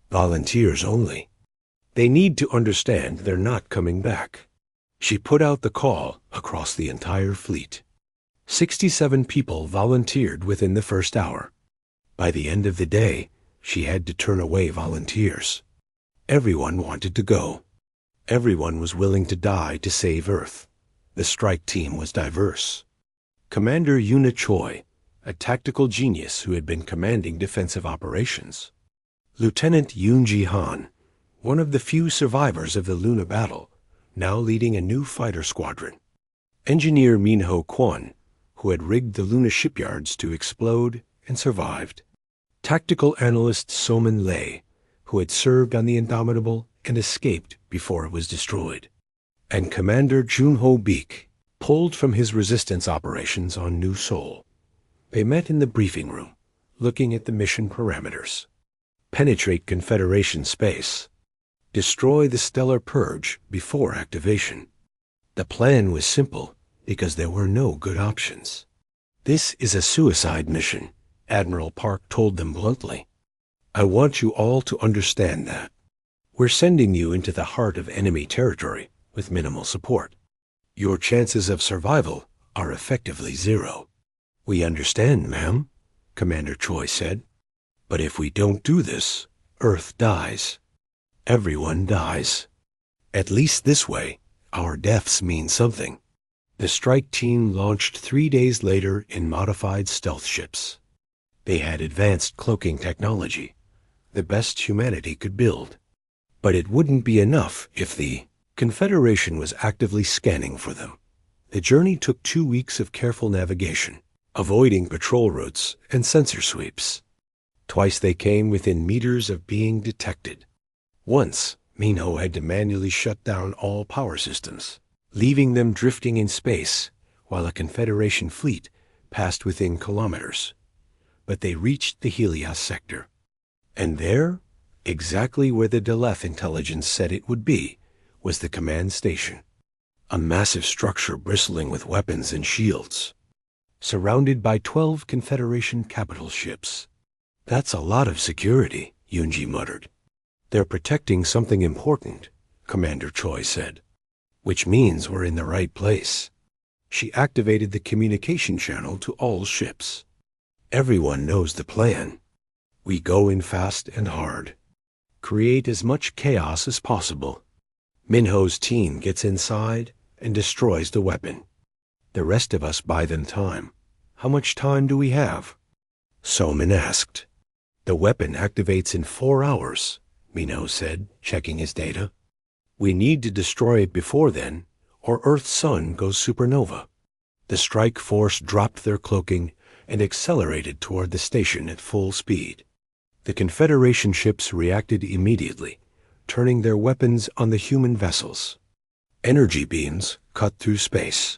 Volunteers only. They need to understand they're not coming back." She put out the call across the entire fleet. 67 people volunteered within the first hour. By the end of the day, she had to turn away volunteers. Everyone wanted to go. Everyone was willing to die to save Earth. The strike team was diverse. Commander Yuna Choi, a tactical genius who had been commanding defensive operations. Lieutenant Yoonji Han, one of the few survivors of the Luna battle, now leading a new fighter squadron. Engineer Minho Kwon, who had rigged the Luna shipyards to explode and survived. Tactical analyst Soman Lei, who had served on the Indomitable and escaped before it was destroyed. And Commander Junho Beek, pulled from his resistance operations on New Sol. They met in the briefing room, looking at the mission parameters. Penetrate Confederation space. Destroy the Stellar Purge before activation. The plan was simple because there were no good options. "This is a suicide mission," Admiral Park told them bluntly. "I want you all to understand that. We're sending you into the heart of enemy territory with minimal support. Your chances of survival are effectively 0. "We understand, ma'am," Commander Choi said. "But if we don't do this, Earth dies. Everyone dies. At least this way, our deaths mean something." The strike team launched 3 days later in modified stealth ships. They had advanced cloaking technology, the best humanity could build. But it wouldn't be enough if the Confederation was actively scanning for them. The journey took 2 weeks of careful navigation, avoiding patrol routes and sensor sweeps. Twice they came within meters of being detected. Once, Minho had to manually shut down all power systems, leaving them drifting in space while a Confederation fleet passed within kilometers. But they reached the Helios sector. And there, exactly where the Deleth intelligence said it would be, was the command station. A massive structure bristling with weapons and shields, surrounded by 12 Confederation capital ships. "That's a lot of security," Yoonji muttered. "They're protecting something important," Commander Choi said. "Which means we're in the right place." She activated the communication channel to all ships. "Everyone knows the plan. We go in fast and hard. Create as much chaos as possible. Minho's team gets inside and destroys the weapon. The rest of us buy them time. How much time do we have?" Soman asked. "The weapon activates in 4 hours," Minho said, checking his data. "We need to destroy it before then, or Earth's sun goes supernova." The strike force dropped their cloaking and accelerated toward the station at full speed. The Confederation ships reacted immediately, turning their weapons on the human vessels. Energy beams cut through space.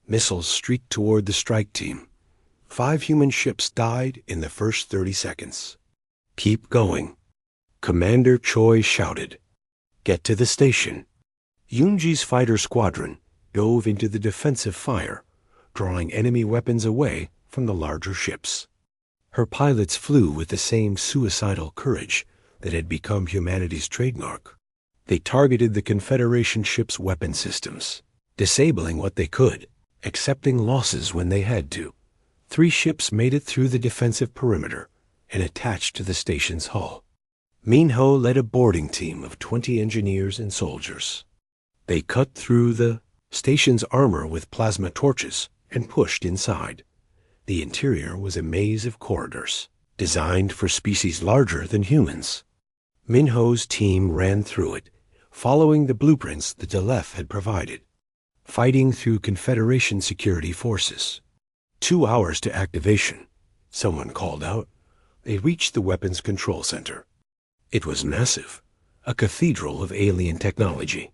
Missiles streaked toward the strike team. 5 human ships died in the first 30 seconds. "Keep going," Commander Choi shouted. "Get to the station." Yoonji's fighter squadron dove into the defensive fire, drawing enemy weapons away from the larger ships. Her pilots flew with the same suicidal courage that had become humanity's trademark. They targeted the Confederation ships' weapon systems, disabling what they could, accepting losses when they had to. 3 ships made it through the defensive perimeter, and attached to the station's hull. Minho led a boarding team of 20 engineers and soldiers. They cut through the station's armor with plasma torches and pushed inside. The interior was a maze of corridors, designed for species larger than humans. Minho's team ran through it, following the blueprints the Deleth had provided, fighting through Confederation security forces. 2 hours to activation, someone called out. They reached the weapons control center. It was massive, a cathedral of alien technology.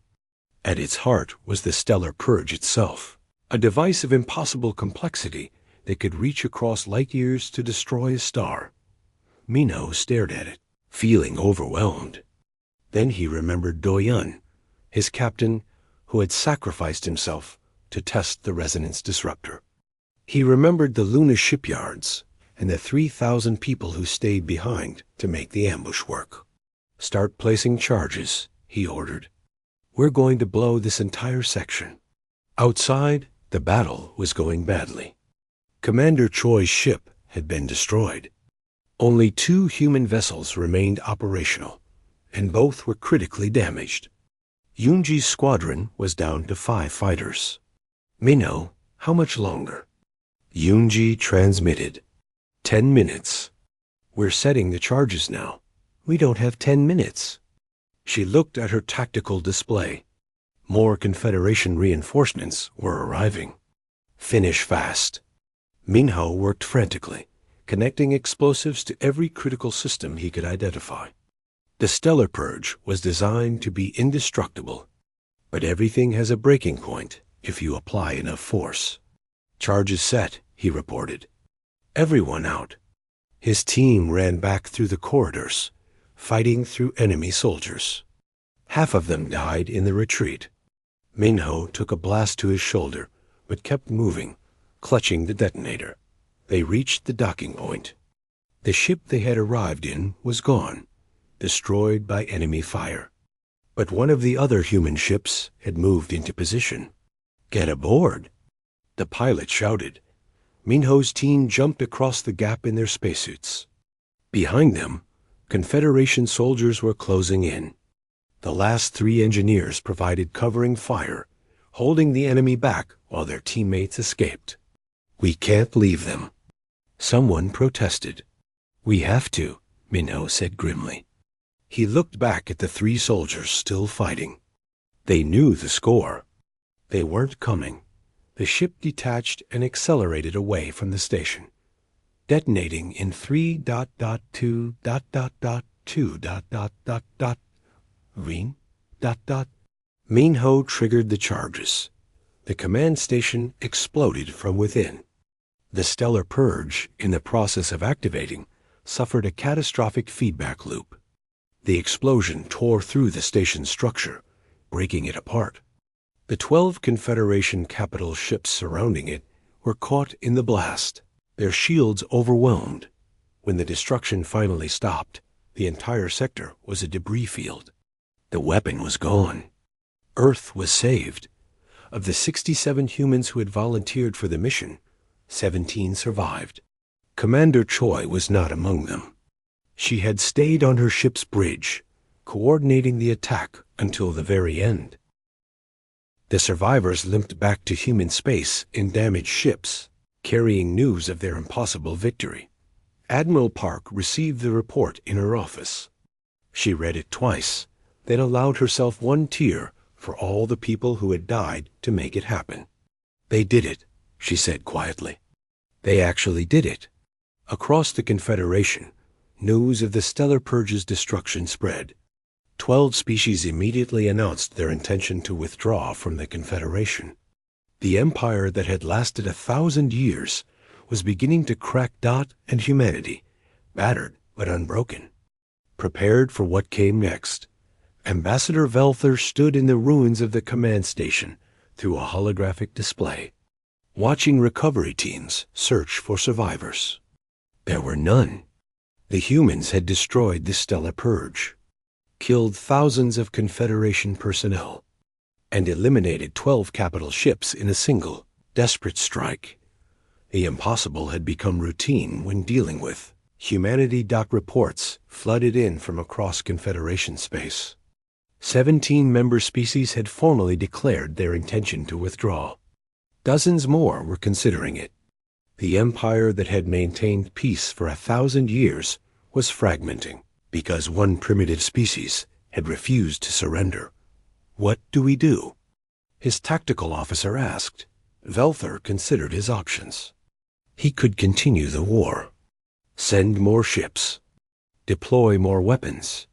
At its heart was the Stellar Purge itself, a device of impossible complexity that could reach across light years to destroy a star. Minho stared at it, feeling overwhelmed. Then he remembered Doyan, his captain who had sacrificed himself to test the resonance disruptor. He remembered the Luna shipyards and the 3,000 people who stayed behind to make the ambush work. "Start placing charges," he ordered. "We're going to blow this entire section." Outside, the battle was going badly. Commander Choi's ship had been destroyed. Only 2 human vessels remained operational, and both were critically damaged. Yunji's squadron was down to 5 fighters. "Minho, how much longer?" Yunji transmitted. 10 minutes. "We're setting the charges now. We don't have 10 minutes. She looked at her tactical display. More Confederation reinforcements were arriving. "Finish fast." Minho worked frantically, connecting explosives to every critical system he could identify. The Stellar Purge was designed to be indestructible, but everything has a breaking point if you apply enough force. "Charges set," he reported. "Everyone out." His team ran back through the corridors, fighting through enemy soldiers. Half of them died in the retreat. Minho took a blast to his shoulder, but kept moving, clutching the detonator. They reached the docking point. The ship they had arrived in was gone, destroyed by enemy fire. But one of the other human ships had moved into position. "Get aboard!" The pilot shouted. Minho's team jumped across the gap in their spacesuits. Behind them, Confederation soldiers were closing in. The last 3 engineers provided covering fire, holding the enemy back while their teammates escaped. "We can't leave them." Someone protested. "We have to," Minho said grimly. He looked back at the 3 soldiers still fighting. They knew the score. They weren't coming. The ship detached and accelerated away from the station, detonating in 3.2.2. Reen? Minho triggered the charges. The command station exploded from within. The Stellar Purge, in the process of activating, suffered a catastrophic feedback loop. The explosion tore through the station's structure, breaking it apart. The 12 Confederation capital ships surrounding it were caught in the blast, their shields overwhelmed. When the destruction finally stopped, the entire sector was a debris field. The weapon was gone. Earth was saved. Of the 67 humans who had volunteered for the mission, 17 survived. Commander Choi was not among them. She had stayed on her ship's bridge, coordinating the attack until the very end. The survivors limped back to human space in damaged ships, carrying news of their impossible victory. Admiral Park received the report in her office. She read it twice, then allowed herself 1 tear for all the people who had died to make it happen. "They did it," she said quietly. "They actually did it." Across the Confederation, news of the Stellar Purge's destruction spread. 12 species immediately announced their intention to withdraw from the Confederation. The empire that had lasted 1,000 years was beginning to crack Dot and humanity, battered but unbroken. Prepared for what came next, Ambassador Velther stood in the ruins of the command station through a holographic display, watching recovery teams search for survivors. There were none. The humans had destroyed the Stellar Purge, killed thousands of Confederation personnel, and eliminated 12 capital ships in a single, desperate strike. The impossible had become routine when dealing with Humanity. Reports flooded in from across Confederation space. 17 member species had formally declared their intention to withdraw. Dozens more were considering it. The empire that had maintained peace for 1,000 years was fragmenting because one primitive species had refused to surrender. What do we do? His tactical officer asked. Velther considered his options. He could continue the war, send more ships, deploy more weapons.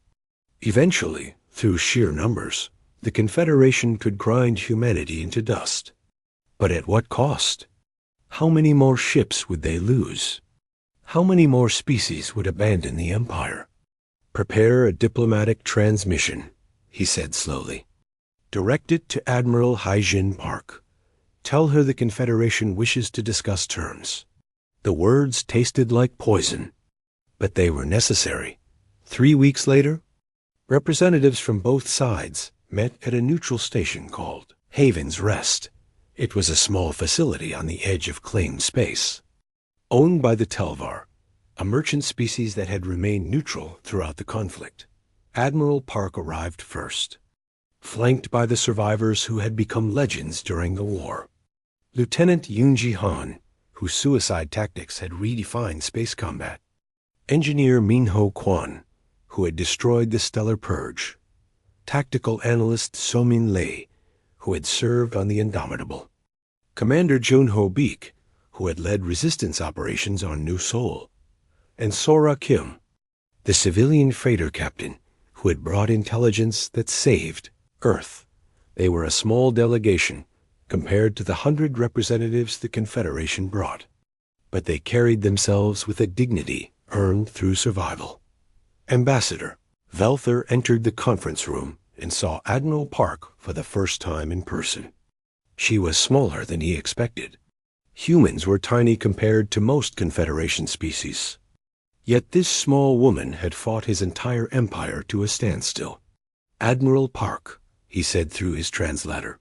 Eventually, through sheer numbers, the Confederation could grind humanity into dust. But at what cost? How many more ships would they lose? How many more species would abandon the Empire? Prepare a diplomatic transmission, he said slowly. Direct it to Admiral Hyjin Park. Tell her the Confederation wishes to discuss terms. The words tasted like poison, but they were necessary. 3 weeks later, representatives from both sides met at a neutral station called Haven's Rest. It was a small facility on the edge of claimed space, owned by the Telvar, a merchant species that had remained neutral throughout the conflict. Admiral Park arrived first, flanked by the survivors who had become legends during the war. Lieutenant Yoonji Han, whose suicide tactics had redefined space combat. Engineer Minho Kwan, who had destroyed the Stellar Purge. Tactical analyst Somin Lei, who had served on the Indomitable. Commander Junho Beek, who had led resistance operations on New Seoul. And Sora Kim, the civilian freighter captain who had brought intelligence that saved Earth. They were a small delegation compared to the 100 representatives the Confederation brought, but they carried themselves with a dignity earned through survival. Ambassador Velther entered the conference room and saw Admiral Park for the first time in person. She was smaller than he expected. Humans were tiny compared to most Confederation species. Yet this small woman had fought his entire empire to a standstill. Admiral Park, he said through his translator.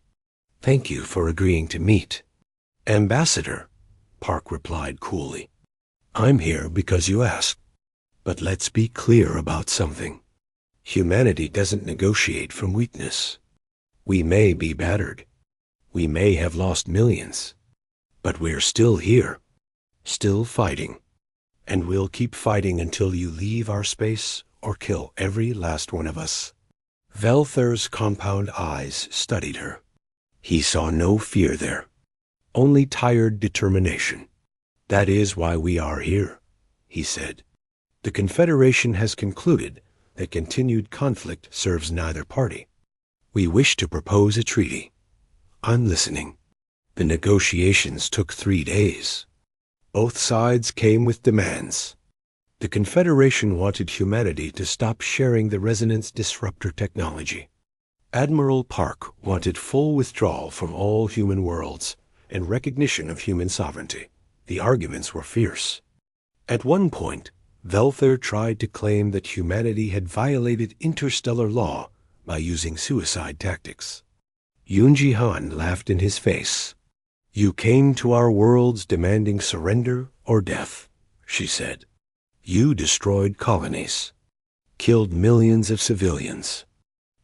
Thank you for agreeing to meet. Ambassador, Park replied coolly. I'm here because you asked. But let's be clear about something. Humanity doesn't negotiate from weakness. We may be battered. We may have lost millions. But we're still here, still fighting. And we'll keep fighting until you leave our space or kill every last one of us. Velther's compound eyes studied her. He saw no fear there, only tired determination. That is why we are here, he said. The Confederation has concluded that continued conflict serves neither party. We wish to propose a treaty. I'm listening. The negotiations took 3 days. Both sides came with demands. The Confederation wanted humanity to stop sharing the resonance disruptor technology. Admiral Park wanted full withdrawal from all human worlds and recognition of human sovereignty. The arguments were fierce. At one point, Velther tried to claim that humanity had violated interstellar law by using suicide tactics. Yoonji Han laughed in his face. You came to our worlds demanding surrender or death, she said. You destroyed colonies, killed millions of civilians.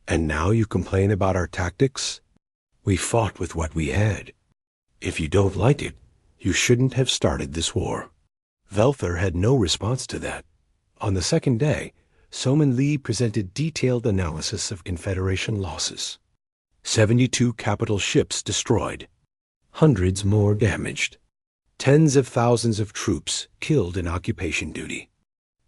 And now you complain about our tactics? We fought with what we had. If you don't like it, you shouldn't have started this war. Velther had no response to that. On the second day, Somin Lee presented detailed analysis of Confederation losses. 72 capital ships destroyed, hundreds more damaged, tens of thousands of troops killed in occupation duty.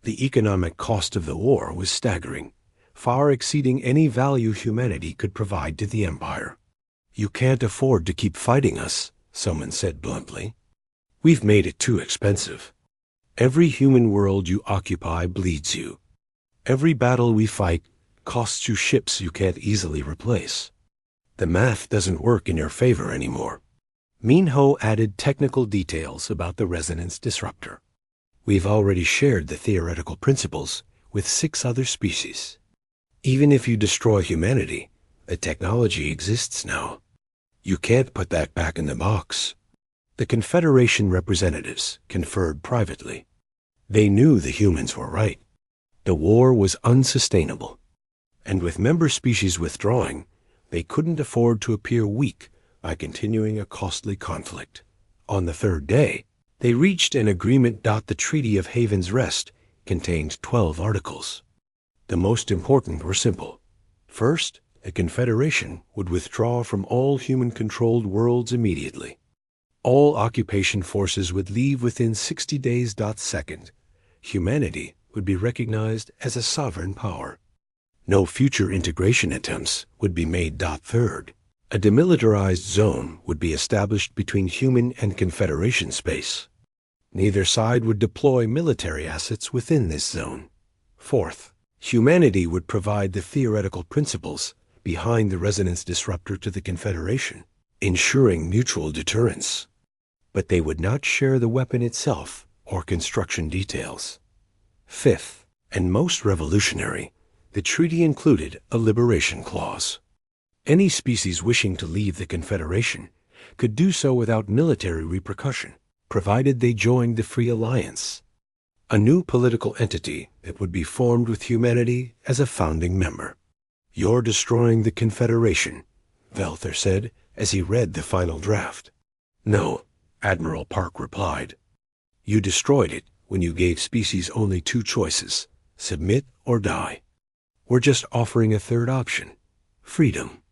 The economic cost of the war was staggering, far exceeding any value humanity could provide to the Empire. You can't afford to keep fighting us, someone said bluntly. We've made it too expensive. Every human world you occupy bleeds you. Every battle we fight costs you ships you can't easily replace. The math doesn't work in your favor anymore. Minho added technical details about the resonance disruptor. We've already shared the theoretical principles with 6 other species. Even if you destroy humanity, the technology exists now. You can't put that back in the box. The Confederation representatives conferred privately. They knew the humans were right. The war was unsustainable, and with member species withdrawing, they couldn't afford to appear weak by continuing a costly conflict. On the third day, they reached an agreement. The Treaty of Haven's Rest contained 12 articles. The most important were simple. First, the Confederation would withdraw from all human-controlled worlds immediately. All occupation forces would leave within 60 days. Second, humanity would be recognized as a sovereign power. No future integration attempts would be made. Third, a demilitarized zone would be established between human and Confederation space. Neither side would deploy military assets within this zone. Fourth, humanity would provide the theoretical principles behind the resonance disruptor to the Confederation, ensuring mutual deterrence. But they would not share the weapon itself or construction details. Fifth, and most revolutionary, the treaty included a liberation clause. Any species wishing to leave the Confederation could do so without military repercussion, provided they joined the Free Alliance, a new political entity that would be formed with humanity as a founding member. "You're destroying the Confederation," Velther said as he read the final draft. "No," Admiral Park replied. "You destroyed it when you gave species only two choices, submit or die. We're just offering a third option, freedom."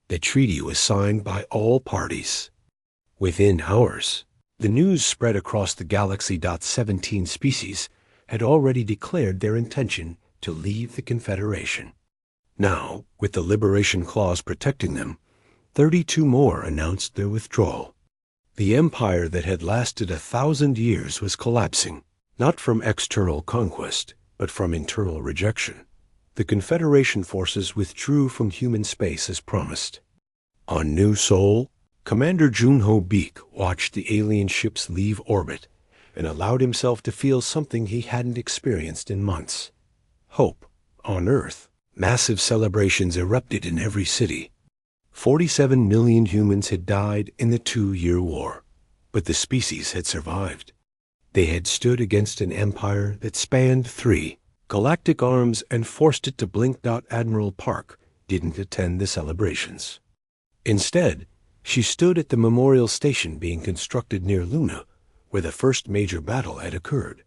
The treaty was signed by all parties. Within hours, the news spread across the galaxy. 17 species had already declared their intention to leave the Confederation. Now, with the Liberation Clause protecting them, 32 more announced their withdrawal. The empire that had lasted 1,000 years was collapsing, not from external conquest, but from internal rejection. The Confederation forces withdrew from human space as promised. On New Sol, Commander Junho Beek watched the alien ships leave orbit and allowed himself to feel something he hadn't experienced in months. Hope. On Earth, massive celebrations erupted in every city. 47 million humans had died in the 2-year war, but the species had survived. They had stood against an empire that spanned 3 galactic arms and forced it to blink. Admiral Park didn't attend the celebrations. Instead, she stood at the memorial station being constructed near Luna, where the first major battle had occurred.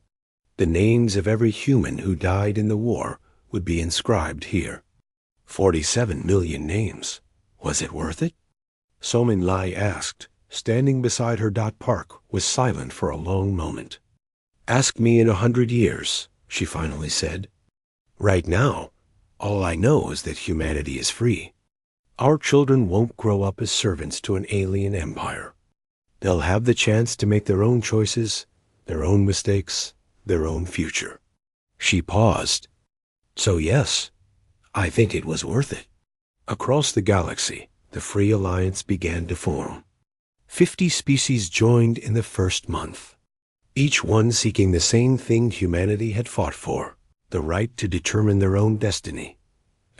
The names of every human who died in the war would be inscribed here. 47 million names. Was it worth it? Somin Lai asked, standing beside her. Park was silent for a long moment. "Ask me in 100 years, she finally said. "Right now, all I know is that humanity is free. Our children won't grow up as servants to an alien empire. They'll have the chance to make their own choices, their own mistakes, their own future." She paused. "So yes, I think it was worth it." Across the galaxy, the Free Alliance began to form. 50 species joined in the first month, each one seeking the same thing humanity had fought for, the right to determine their own destiny.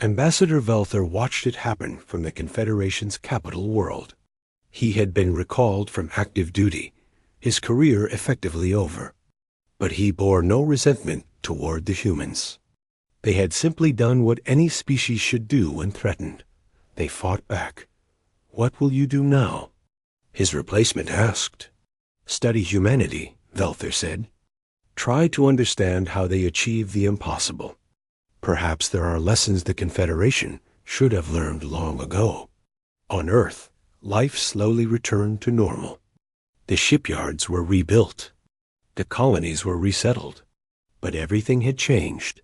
Ambassador Velther watched it happen from the Confederation's capital world. He had been recalled from active duty, his career effectively over. But he bore no resentment toward the humans. They had simply done what any species should do when threatened. They fought back. "What will you do now?" his replacement asked. "Study humanity," Velther said. "Try to understand how they achieve the impossible. Perhaps there are lessons the Confederation should have learned long ago." On Earth, life slowly returned to normal. The shipyards were rebuilt. The colonies were resettled. But everything had changed.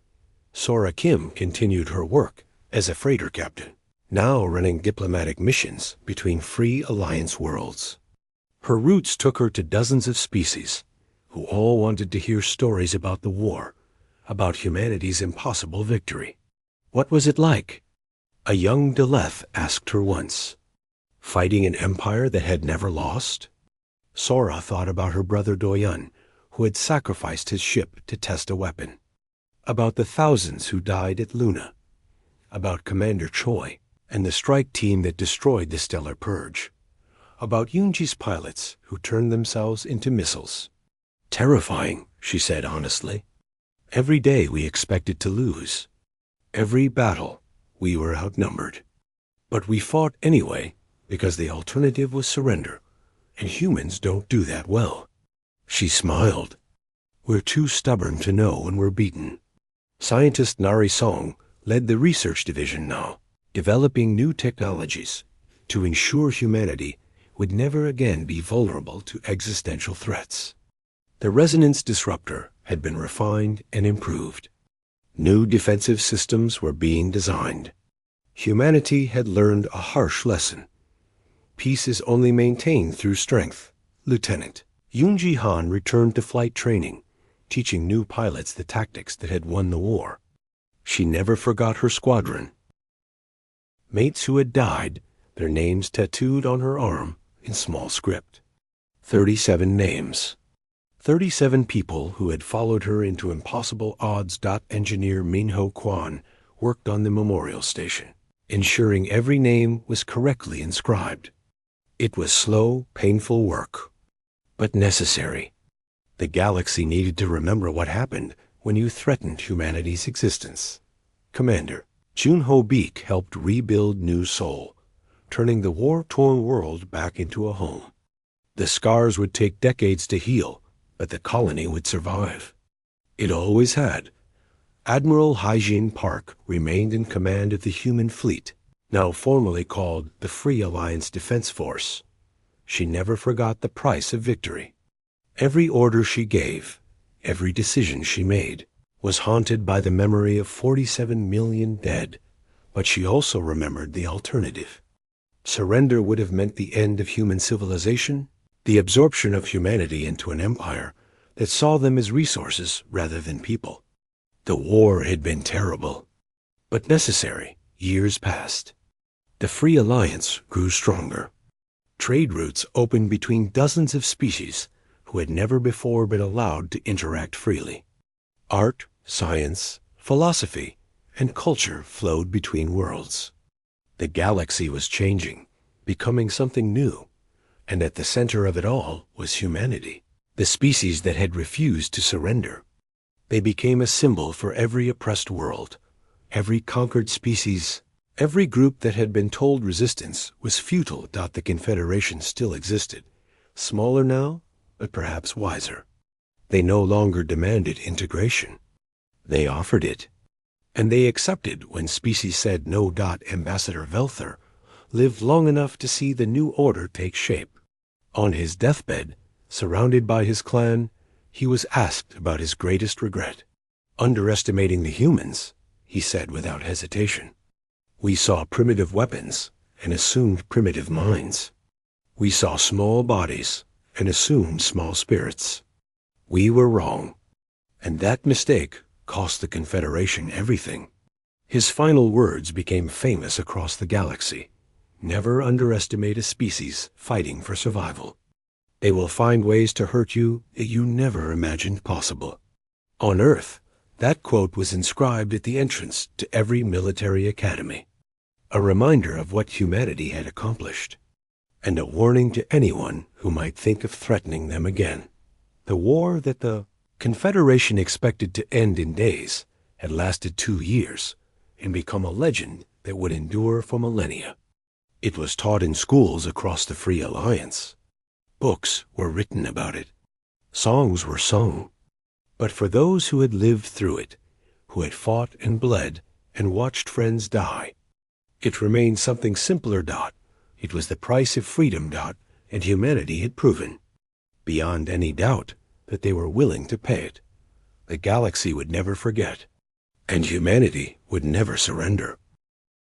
Sora Kim continued her work as a freighter captain, now running diplomatic missions between Free Alliance worlds. Her roots took her to dozens of species, who all wanted to hear stories about the war, about humanity's impossible victory. "What was it like?" a young Deleth asked her once. "Fighting an empire that had never lost?" Sora thought about her brother Doyan, who had sacrificed his ship to test a weapon. About the thousands who died at Luna. About Commander Choi and the strike team that destroyed the Stellar Purge. About Yunji's pilots who turned themselves into missiles. Terrifying, she said honestly. Every day we expected to lose. Every battle we were outnumbered. But we fought anyway because the alternative was surrender, and humans don't do that well. She smiled. We're too stubborn to know when we're beaten. Scientist Narration led the research division now, developing new technologies to ensure humanity would never again be vulnerable to existential threats. The resonance disruptor had been refined and improved. New defensive systems were being designed. Humanity had learned a harsh lesson. Peace is only maintained through strength. Lieutenant Yoonji Han returned to flight training, teaching new pilots the tactics that had won the war. She never forgot her squadron. Mates who had died, their names tattooed on her arm in small script. 37 names. 37 people who had followed her into impossible odds. Engineer Minho Kwan worked on the memorial station, ensuring every name was correctly inscribed. It was slow, painful work, but necessary. The galaxy needed to remember what happened when you threatened humanity's existence. Commander Junho Beek helped rebuild New Seoul, turning the war-torn world back into a home. The scars would take decades to heal, but the colony would survive. It always had. Admiral Haijin Park remained in command of the human fleet, now formally called the Free Alliance Defense Force. She never forgot the price of victory. Every order she gave, every decision she made, was haunted by the memory of 47 million dead, but she also remembered the alternative. Surrender would have meant the end of human civilization, the absorption of humanity into an empire that saw them as resources rather than people. The war had been terrible, but necessary. Years passed. The Free Alliance grew stronger. Trade routes opened between dozens of species who had never before been allowed to interact freely. Art, science, philosophy, and culture flowed between worlds. The galaxy was changing, becoming something new, and at the center of it all was humanity, the species that had refused to surrender. They became a symbol for every oppressed world, every conquered species, every group that had been told resistance was futile. The Confederation still existed, smaller now, but perhaps wiser. They no longer demanded integration. They offered it. And they accepted when species said no. Ambassador Velther lived long enough to see the new order take shape. On his deathbed, surrounded by his clan, he was asked about his greatest regret. Underestimating the humans, he said without hesitation. We saw primitive weapons and assumed primitive minds. We saw small bodies and assumed small spirits. We were wrong, and that mistake cost the Confederation everything. His final words became famous across the galaxy. Never underestimate a species fighting for survival. They will find ways to hurt you that you never imagined possible. On Earth, that quote was inscribed at the entrance to every military academy, a reminder of what humanity had accomplished, and a warning to anyone who might think of threatening them again. The war that the Confederation expected to end in days had lasted 2 years and become a legend that would endure for millennia. It was taught in schools across the Free Alliance. Books were written about it. Songs were sung. But for those who had lived through it, who had fought and bled and watched friends die, it remained something simpler. It was the price of freedom. And humanity had proven, beyond any doubt, that they were willing to pay it. The galaxy would never forget, and humanity would never surrender.